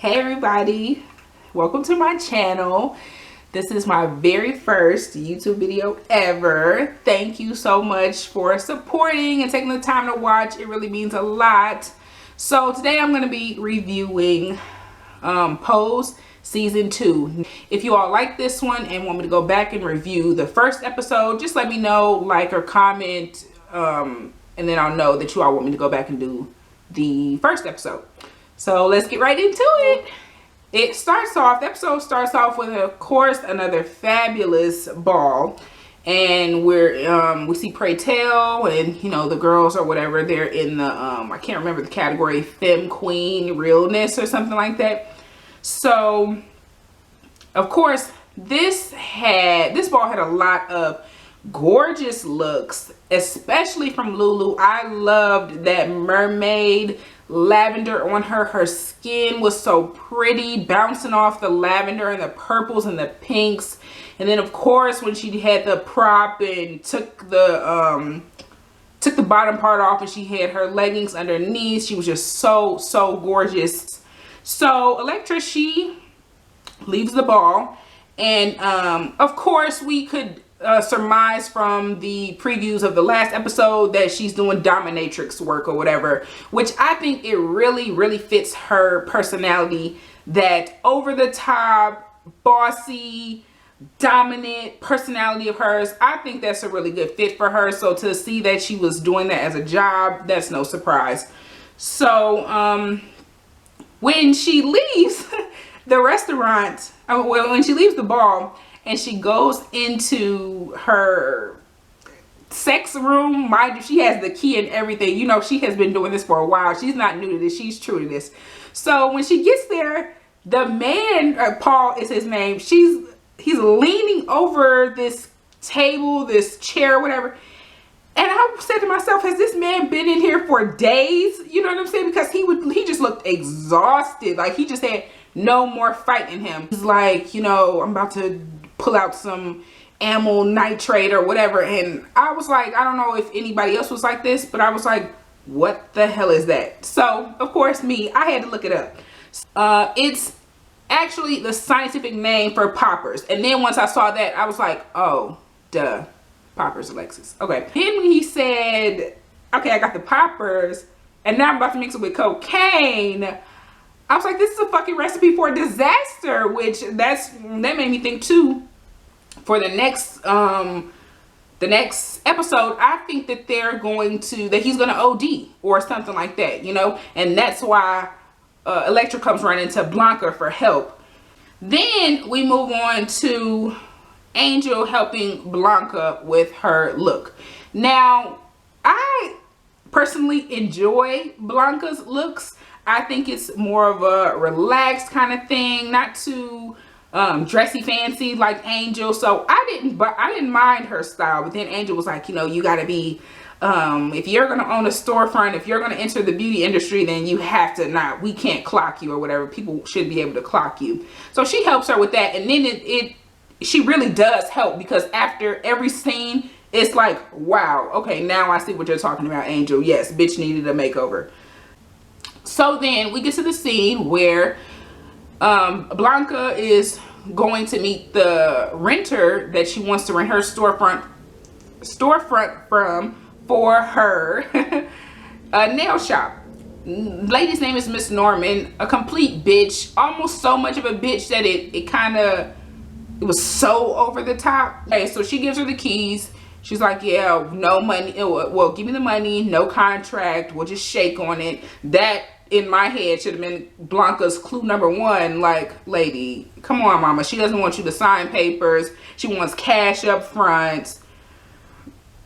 Hey everybody, welcome to my channel. This is my very first YouTube video ever. Thank you so much for supporting and taking the time to watch. It really means a lot. So today I'm going to be reviewing Pose Season 2. If you all like this one and want me to go back and review the first episode, just let me know, like or comment, and then I'll know that you all want me to go back and do the first episode. So let's get right into it. The episode starts off with, of course, another fabulous ball. And we see Pray Tell and, you know, the girls or whatever. They're in the, I can't remember the category, Femme Queen Realness or something like that. So, of course, this ball had a lot of gorgeous looks, especially from Lulu. I loved that mermaid lavender on her. Her skin was so pretty, bouncing off the lavender and the purples and the pinks. And then of course when she had the prop and took the bottom part off and she had her leggings underneath, she was just so gorgeous. So Elektra, she leaves the ball, and of course we could surmise from the previews of the last episode that she's doing dominatrix work or whatever, which I think it really fits her personality. That over the top, bossy, dominant personality of hers, I think that's a really good fit for her. So to see that she was doing that as a job, that's no surprise. So when she leaves the restaurant, when she leaves the ball and she goes into her sex room, mind you, she has the key and everything. You know, she has been doing this for a while. She's not new to this. She's true to this. So when she gets there, the man, Paul is his name, he's leaning over this table, this chair, whatever. And I said to myself, has this man been in here for days? You know what I'm saying? Because he just looked exhausted. Like he just had no more fight in him. He's like, you know, I'm about to pull out some amyl nitrate or whatever. And I was like, I don't know if anybody else was like this, but I was like, what the hell is that? So of course I had to look it up. It's actually the scientific name for poppers. And then once I saw that, I was like, oh, duh. Poppers, Alexis. Okay. Then when he said, okay, I got the poppers and now I'm about to mix it with cocaine, I was like, this is a fucking recipe for a disaster, which that made me think too. For the next episode, I think that he's gonna OD or something like that, you know, and that's why Elektra comes running to Blanca for help. Then we move on to Angel helping Blanca with her look. Now, I personally enjoy Blanca's looks. I think it's more of a relaxed kind of thing, not too dressy fancy like Angel. So I didn't mind her style. But then Angel was like, you know, you gotta be if you're gonna own a storefront, if you're gonna enter the beauty industry, then you have to we can't clock you or whatever. People should be able to clock you. So she helps her with that, and then she really does help, because after every scene it's like, wow, okay, now I see what you're talking about, Angel. Yes, bitch needed a makeover. So then we get to the scene where Blanca is going to meet the renter that she wants to rent her storefront from for her nail shop. Lady's name is Miss Norman, a complete bitch, almost so much of a bitch that it was so over the top. Okay, so she gives her the keys. She's like, yeah, no money. Well, give me the money, no contract. We'll just shake on it. That, in my head, should have been Blanca's clue number one. Like, lady, come on, mama. She doesn't want you to sign papers. She wants cash up front.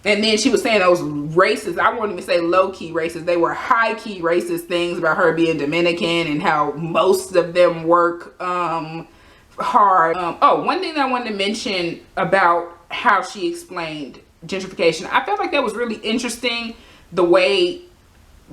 And then she was saying those racist, I won't even say low-key racist, they were high-key racist things about her being Dominican and how most of them work hard. One thing that I wanted to mention about how she explained gentrification, I felt like that was really interesting, the way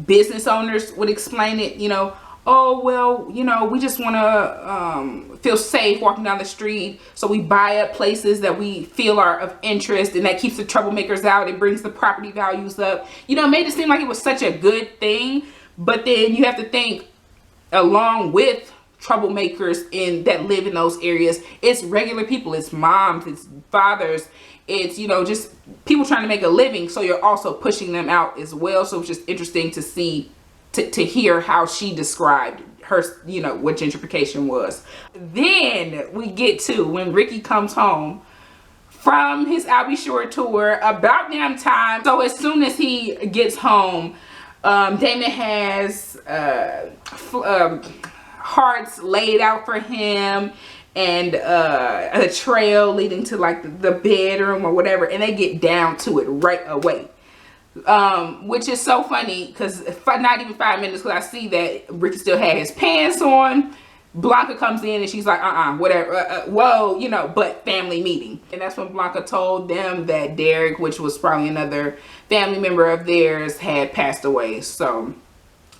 business owners would explain it. You know, oh, well, you know, we just want to feel safe walking down the street, so we buy up places that we feel are of interest, and that keeps the troublemakers out. It brings the property values up. You know, it made it seem like it was such a good thing, but then you have to think, along with troublemakers that live in those areas. It's regular people, it's moms, it's fathers, it's, you know, just people trying to make a living. So you're also pushing them out as well. So it's just interesting to see, to hear how she described her, you know, what gentrification was. Then we get to when Ricky comes home from his Albie Shore tour, about damn time. So as soon as he gets home, Damon has hearts laid out for him, and a trail leading to like the bedroom or whatever, and they get down to it right away. Which is so funny, because not even 5 minutes, because I see that Ricky still had his pants on. Blanca comes in and she's like, whatever, whoa, you know, but family meeting. And that's when Blanca told them that Derek, which was probably another family member of theirs, had passed away. So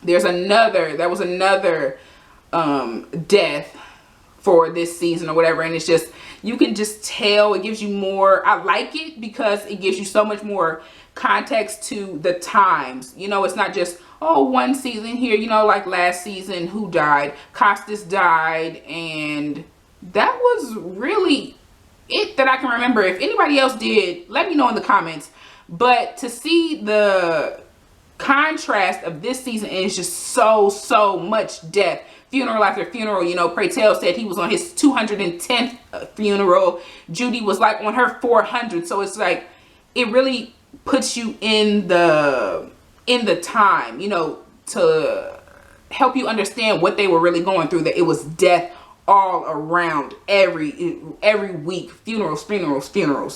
that was another death for this season or whatever. And it's just, you can just tell, it gives you more, I like it because it gives you so much more context to the times. You know, it's not just, oh, one season here, you know, like last season, who died? Costas died, and that was really it that I can remember. If anybody else did, let me know in the comments. But to see the contrast of this season, and it's just so much death, funeral after funeral. You know, Pray Tell said he was on his 210th funeral. Judy was like on her 400th. So it's like, it really puts you in the time, you know, to help you understand what they were really going through, that it was death all around every week. Funerals.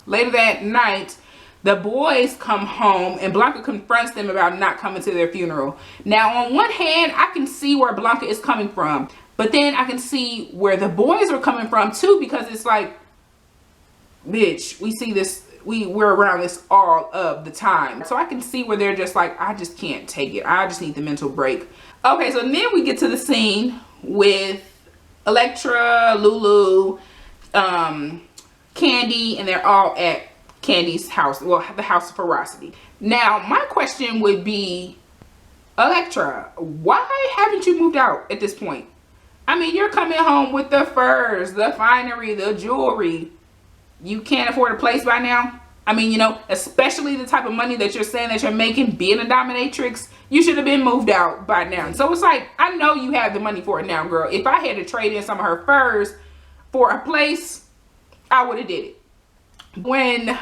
Later that night, the boys come home and Blanca confronts them about not coming to their funeral. Now, on one hand, I can see where Blanca is coming from, but then I can see where the boys are coming from too, because it's like, bitch, we see this, we're around this all of the time. So I can see where they're just like, I just can't take it. I just need the mental break. Okay, so then we get to the scene with Elektra, Lulu, Candy, and they're all at Candy's house, well, the house of ferocity. Now, my question would be, Elektra, why haven't you moved out at this point? I mean, you're coming home with the furs, the finery, the jewelry. You can't afford a place by now? I mean, you know, especially the type of money that you're saying that you're making being a dominatrix, you should have been moved out by now. So it's like, I know you have the money for it now, girl. If I had to trade in some of her furs for a place, I would have did it. When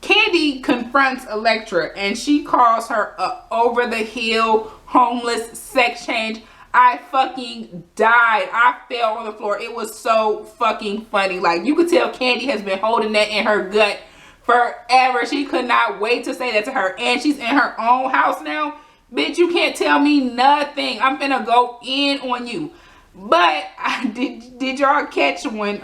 Candy confronts Elektra and she calls her a over-the-hill homeless sex change, I fucking died. I fell on the floor. It was so fucking funny. Like, you could tell Candy has been holding that in her gut forever. She could not wait to say that to her. And she's in her own house now. Bitch, you can't tell me nothing. I'm finna go in on you. But did y'all catch when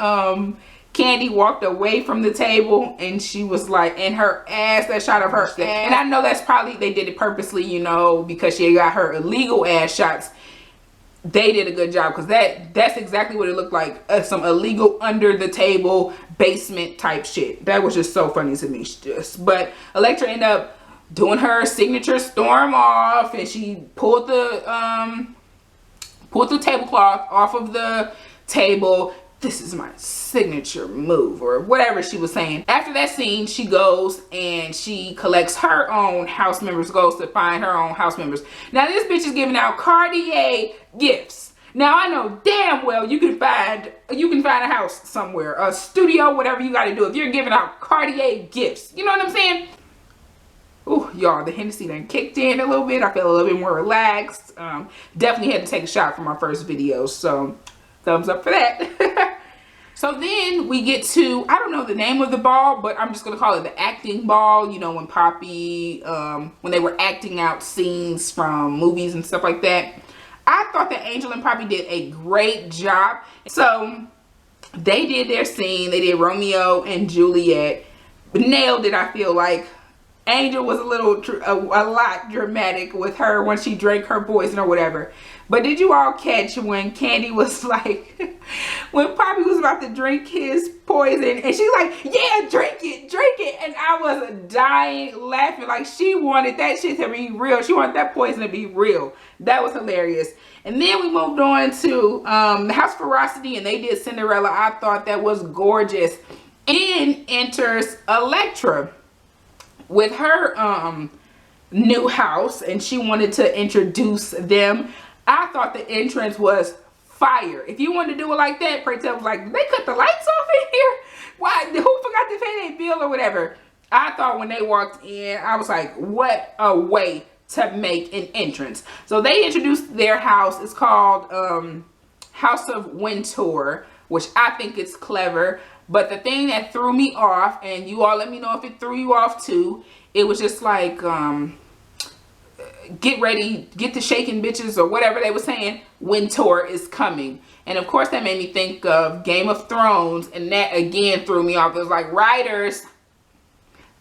Candy walked away from the table and she was like, in her ass, that shot of her. And I know that's probably, they did it purposely, you know, because she got her illegal ass shots. They did a good job, because that's exactly what it looked like. Some illegal under the table basement type shit. That was just so funny to me. But Elektra ended up doing her signature storm off, and she pulled the tablecloth off of the table. This is my signature move, or whatever she was saying. After that scene, she goes and she collects her own house members, goes to find her own house members. Now this bitch is giving out Cartier gifts. Now I know damn well you can find a house somewhere, a studio, whatever you got to do, if you're giving out Cartier gifts. You know what I'm saying? Ooh, y'all, the Hennessy done kicked in a little bit. I feel a little bit more relaxed. Definitely had to take a shot for my first video, so thumbs up for that. So then we get to, I don't know the name of the ball, but I'm just going to call it the acting ball. You know, when Poppy, when they were acting out scenes from movies and stuff like that. I thought that Angel and Poppy did a great job. So they did their scene. They did Romeo and Juliet. Nailed it, I feel like. Angel was a lot dramatic with her when she drank her poison or whatever. But did you all catch when Candy was like, when Poppy was about to drink his poison, and she's like, yeah, drink it. And I was dying laughing. Like, she wanted that shit to be real. She wanted that poison to be real. That was hilarious. And then we moved on to the House Ferocity, and they did Cinderella. I thought that was gorgeous. In enters Elektra with her new house, and she wanted to introduce them. I thought the entrance was fire. If you wanted to do it like that, pray tell was like, they cut the lights off in here? Why? Who forgot to pay their bill or whatever? I thought when they walked in, I was like, what a way to make an entrance. So they introduced their house. It's called House of Wintour, which I think is clever. But the thing that threw me off, and you all let me know if it threw you off too, it was just like, get ready, get the shaking bitches, or whatever they were saying, Wintour is coming. And of course that made me think of Game of Thrones, and that again threw me off. It was like, writers,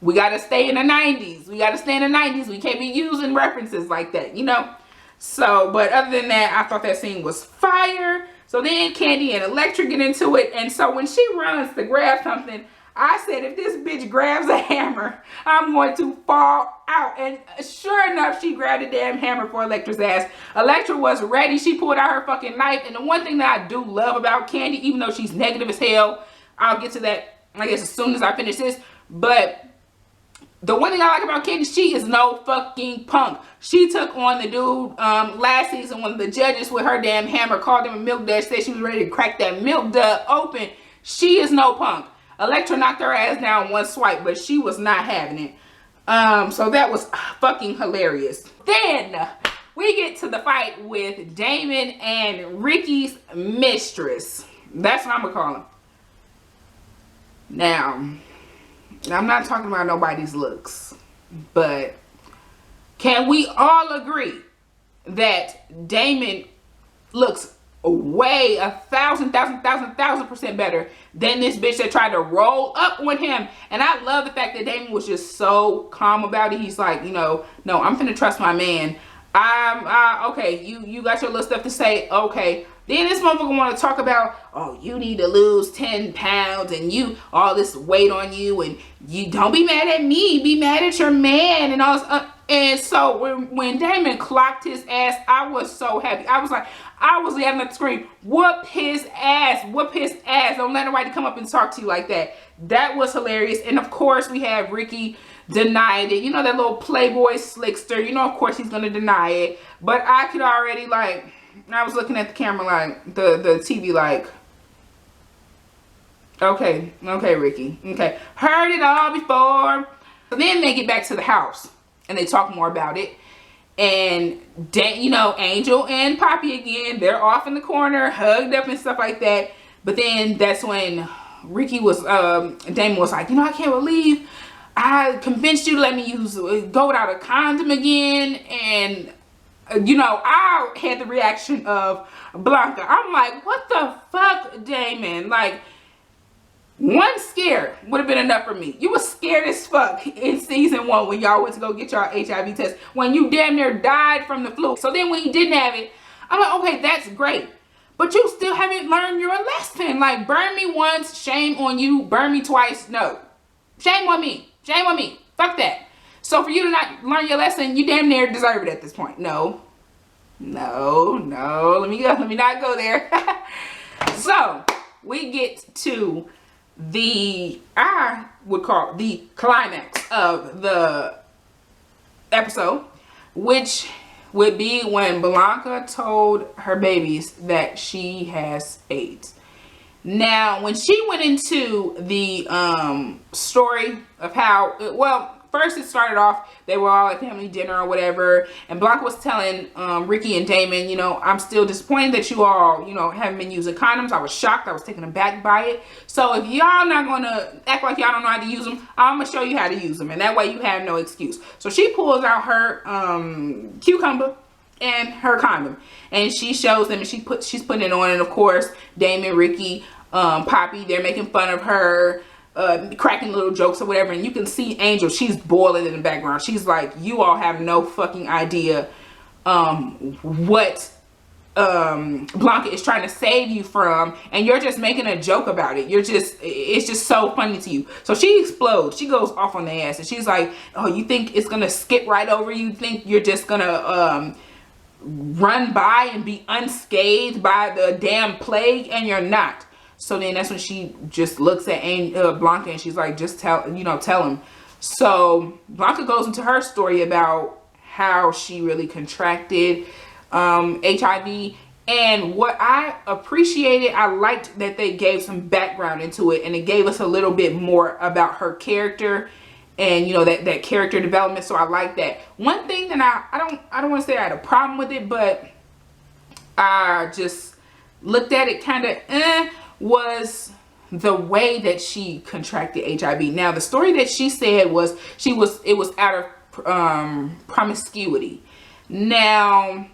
we got to stay in the 90s. We got to stay in the 90s. We can't be using references like that, you know? So, but other than that, I thought that scene was fire. So then Candy and Elektra get into it. And so when she runs to grab something, I said, if this bitch grabs a hammer, I'm going to fall out. And sure enough, she grabbed a damn hammer for Elektra's ass. Elektra was ready. She pulled out her fucking knife. And the one thing that I do love about Candy, even though she's negative as hell, I'll get to that, I guess, as soon as I finish this. But the one thing I like about Candy, she is no fucking punk. She took on the dude last season when the judges with her damn hammer called him a milk dud, said she was ready to crack that milk dud open. She is no punk. Elektra knocked her ass down one swipe, but she was not having it. So that was fucking hilarious. Then we get to the fight with Damon and Ricky's mistress. That's what I'm gonna call him. Now, I'm not talking about nobody's looks, but can we all agree that Damon looks way 1,000% better than this bitch that tried to roll up on him? And I love the fact that Damon was just so calm about it. He's like, you know, no, I'm finna trust my man. Okay, you got your little stuff to say, okay. Then this motherfucker want to talk about, oh, you need to lose 10 pounds and you, all this weight on you, and you don't be mad at me, be mad at your man, and all this. And so when Damon clocked his ass, I was so happy. I was like, I was yelling at the screen, whoop his ass, whoop his ass. Don't let nobody come up and talk to you like that. That was hilarious. And of course we have Ricky denied it. You know, that little playboy slickster. You know, of course he's going to deny it. But I could already, like, I was looking at the camera, like, the TV, like, okay, Ricky, okay. Heard it all before. So then they get back to the house and they talk more about it. And, you know, Angel and Poppy again, they're off in the corner, hugged up and stuff like that. But then that's when Ricky was, Damon was like, you know, I can't believe I convinced you to let me go without a condom again. And, you know, I had the reaction of Blanca. I'm like, what the fuck, Damon? Like, one scare would have been enough for me. You were scared as fuck in season 1 when y'all went to go get y'all HIV test, when you damn near died from the flu. So then when you didn't have it, I'm like, okay, that's great. But you still haven't learned your lesson. Like, burn me once, shame on you. Burn me twice, no. Shame on me. Shame on me. Fuck that. So for you to not learn your lesson, you damn near deserve it at this point. No. Let me not go there. So we get to I would call the climax of the episode, which would be when Blanca told her babies that she has AIDS. Now, when she went into the story of how, well, first it started off, they were all at family dinner or whatever, and Blanca was telling Ricky and Damon, you know, I'm still disappointed that you all, you know, haven't been using condoms. I was shocked. I was taken aback by it. So if y'all not gonna act like y'all don't know how to use them, I'm gonna show you how to use them, and that way you have no excuse. So she pulls out her cucumber and her condom, and she shows them, and she's putting it on, and of course Damon, Ricky, Poppy, they're making fun of her, cracking little jokes or whatever, and you can see Angel, she's boiling in the background. She's like, you all have no fucking idea what Blanca is trying to save you from, and you're just making a joke about it. It's just so funny to you. So she explodes. She goes off on the ass, and she's like, oh, you think it's gonna skip right over you? Think you're just gonna run by and be unscathed by the damn plague? And you're not. So then that's when she just looks at Blanca, and she's like, just tell him. So Blanca goes into her story about how she really contracted HIV. And what I appreciated, I liked that they gave some background into it, and it gave us a little bit more about her character and, you know, that character development. So I like that. One thing that I don't want to say I had a problem with it, but I just looked at it kind of was the way that she contracted HIV. Now, the story that she said was it was out of promiscuity. Now,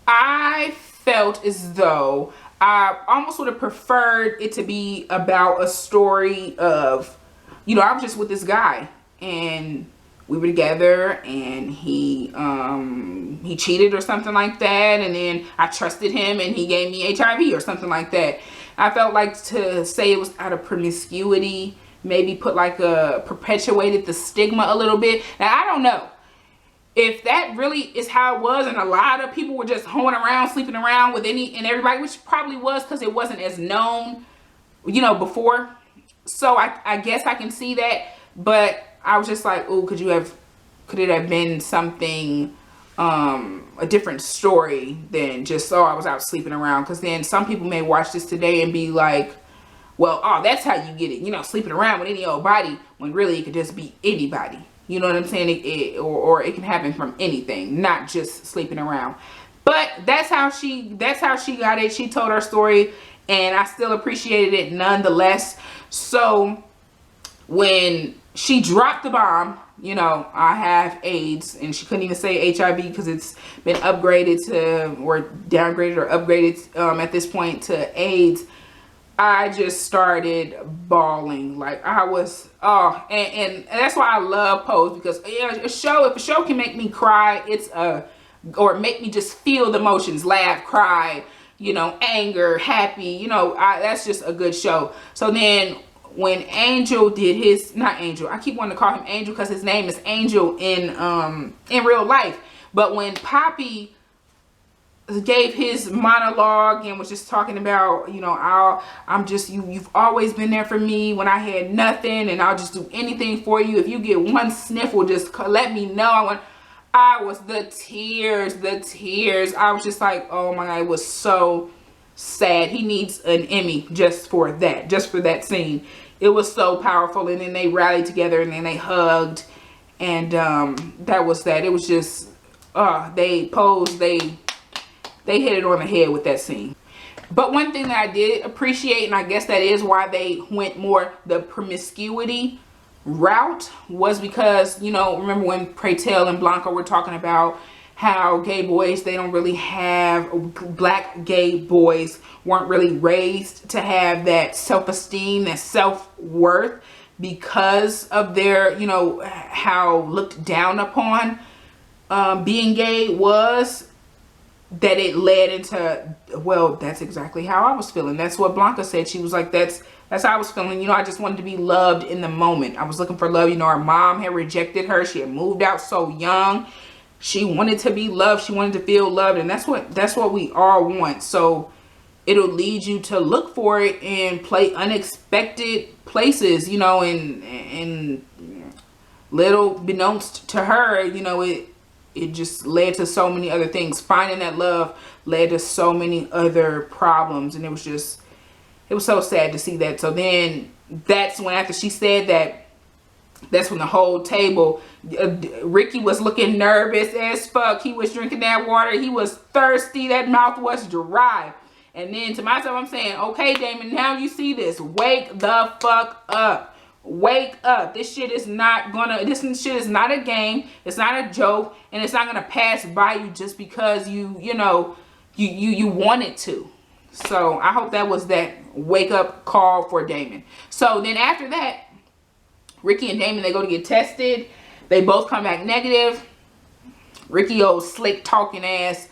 I felt as though I almost would have preferred it to be about a story of, you know, I was just with this guy and we were together and he cheated or something like that, and then I trusted him and he gave me HIV or something like that. I felt like to say it was out of promiscuity, maybe perpetuated the stigma a little bit. Now, I don't know if that really is how it was, and a lot of people were just hoeing around, sleeping around with any and everybody, which probably was because it wasn't as known, you know, before. So I guess I can see that, but I was just like, oh, could it have been something, a different story than just, oh, I was out sleeping around? Because then some people may watch this today and be like, well, oh, that's how you get it, you know, sleeping around with any old body, when really it could just be anybody. You know what I'm saying? Or it can happen from anything, not just sleeping around. But that's how she got it. She told her story, and I still appreciated it nonetheless. So when she dropped the bomb, you know, I have AIDS, and she couldn't even say HIV because it's been upgraded to, or downgraded or upgraded at this point to AIDS. I just started bawling. Like I was, and that's why I love Pose, because if a show can make me cry, or make me just feel the emotions, laugh, cry, you know, anger, happy, you know, that's just a good show. So then when Angel did his, not Angel, I keep wanting to call him Angel because his name is Angel in real life. But when Poppy gave his monologue and was just talking about, you know, I'm just, you've always been there for me when I had nothing, and I'll just do anything for you. If you get one sniffle, just let me know. I was the tears. I was just like, oh my God, it was so sad. He needs an Emmy just for that scene. It was so powerful. And then they rallied together and then they hugged, and that was that. It was just, they hit it on the head with that scene. But one thing that I did appreciate, and I guess that is why they went more the promiscuity route, was because, you know, remember when Pray Tell and Blanca were talking about how gay boys, they don't really have, black gay boys weren't really raised to have that self-esteem, that self-worth, because of their, you know, how looked down upon being gay was, that it led into, well, that's exactly how I was feeling. That's what Blanca said. She was like, that's how I was feeling. You know, I just wanted to be loved in the moment. I was looking for love. You know, her mom had rejected her. She had moved out so young. She wanted to be loved. She wanted to feel loved. And that's what we all want. So it'll lead you to look for it and play unexpected places, you know, and little beknownst to her, you know, it just led to so many other things. Finding that love led to so many other problems. And it was so sad to see that. So then that's when, after she said that, that's when the whole table, Ricky was looking nervous as fuck. He was drinking that water. He was thirsty. That mouth was dry. And then to myself, I'm saying, okay, Damon, now you see this. Wake the fuck up. Wake up. This shit is not a game. It's not a joke, and it's not gonna pass by you just because you want it to. So I hope that was that wake up call for Damon. So then after that, Ricky and Damon, they go to get tested. They both come back negative. Ricky, old slick talking ass,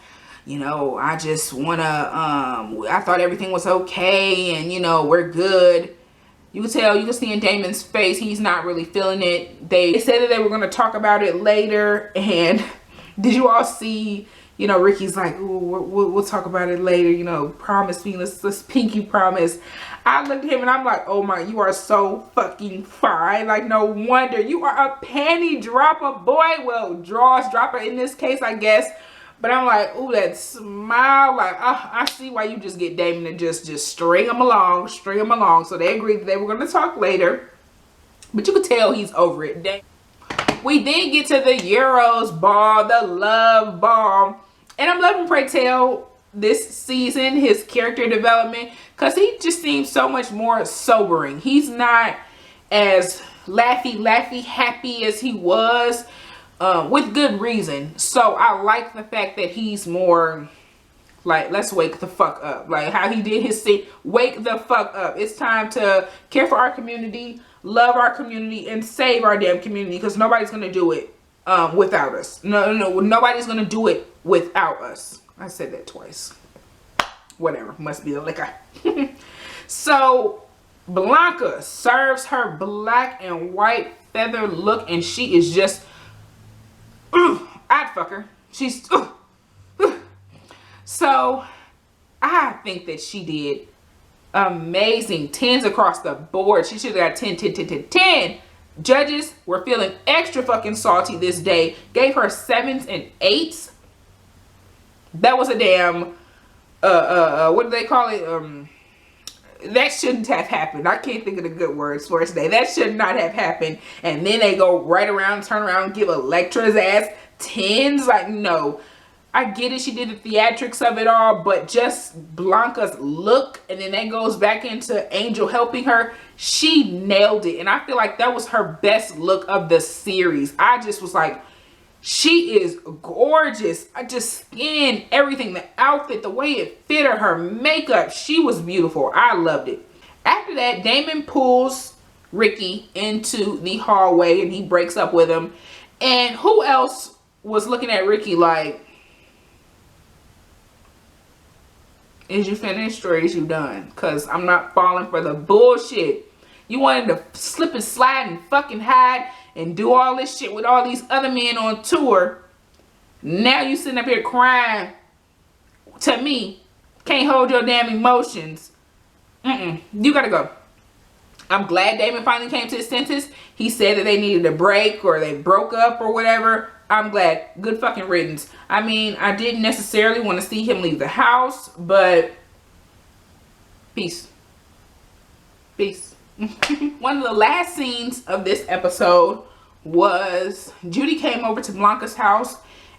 you know, I just want to, I thought everything was okay and, you know, we're good. You can tell, you can see in Damon's face, he's not really feeling it. They said that they were going to talk about it later. And did you all see, you know, Ricky's like, ooh, we'll talk about it later, you know, promise me, let's pinky promise. I looked at him and I'm like, oh my, you are so fucking fine. Like, no wonder. You are a panty dropper, boy. Well, draws dropper in this case, I guess. But I'm like, ooh, that smile. Like, I see why you just get Damon to just string him along, string him along. So they agreed that they were going to talk later. But you could tell he's over it. We then get to the Euros ball, the love ball. And I'm loving, pray tell, this season, his character development. Because he just seems so much more sobering. He's not as laughy, happy as he was. With good reason. So I like the fact that he's more like, let's wake the fuck up. Like how he did his scene, wake the fuck up. It's time to care for our community, love our community, and save our damn community, because nobody's gonna do it without us. Nobody's gonna do it without us. I said that twice. Whatever, must be the liquor. So Blanca serves her black and white feather look, and she is just, I'd fuck her. She's, so I think that she did amazing. 10s across the board. She should have got 10, 10, 10, 10, 10. Judges were feeling extra fucking salty this day. Gave her 7s and 8s. That was a damn, what do they call it? That shouldn't have happened. I can't think of the good words for it today. That should not have happened. And then they go right around, turn around, and give Elektra's ass 10s. Like, no. I get it. She did the theatrics of it all. But just Blanca's look. And then that goes back into Angel helping her. She nailed it. And I feel like that was her best look of the series. I just was like, she is gorgeous. I just skin, everything, the outfit, the way it fit her makeup. She was beautiful. I loved it. After that, Damon pulls Ricky into the hallway and he breaks up with him. And who else was looking at Ricky like, is you finished or is you done? Because I'm not falling for the bullshit. You wanted to slip and slide and fucking hide and do all this shit with all these other men on tour. Now you sitting up here crying to me. Can't hold your damn emotions. You gotta go. I'm glad Damon finally came to his senses. He said that they needed a break or they broke up or whatever. I'm glad. Good fucking riddance. I mean, I didn't necessarily want to see him leave the house, but peace. Peace. One of the last scenes of this episode was Judy came over to Blanca's house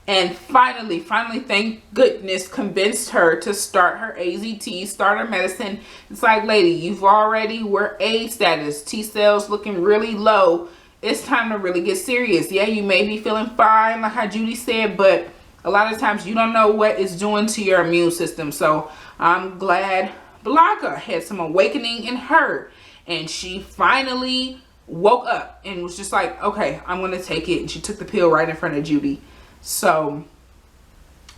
and finally, thank goodness, convinced her to start her AZT, start her medicine. It's like, lady, you've already, we're A status, T cells looking really low. It's time to really get serious. Yeah, you may be feeling fine, like how Judy said, but a lot of times you don't know what it's doing to your immune system. So I'm glad Blanca had some awakening in her. And she finally woke up and was just like, okay, I'm going to take it. And she took the pill right in front of Judy. So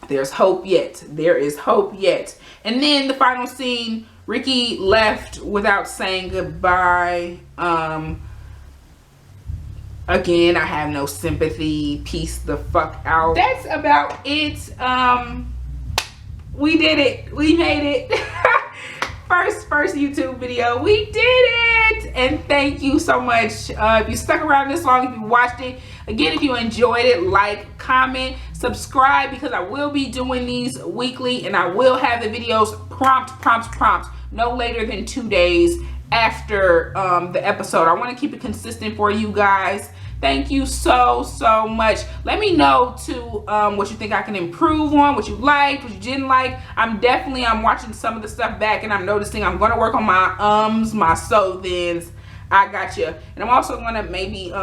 there's hope yet. There is hope yet. And then the final scene, Ricky left without saying goodbye. Again, I have no sympathy. Peace the fuck out. That's about it. We did it. We made it. First YouTube video. We did it. And thank you so much. If you stuck around this long, if you watched it. Again, if you enjoyed it, like, comment, subscribe, because I will be doing these weekly and I will have the videos prompt, no later than 2 days after the episode. I want to keep it consistent for you guys. Thank you so much. Let me know too what you think I can improve on, what you liked, what you didn't like. I'm watching some of the stuff back and I'm noticing I'm going to work on my my so thens. I got you. And I'm also going to maybe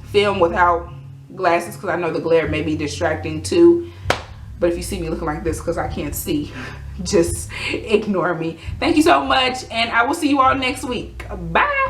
film without glasses because I know the glare may be distracting too. But if you see me looking like this because I can't see, just ignore me. Thank you so much, and I will see you all next week. Bye.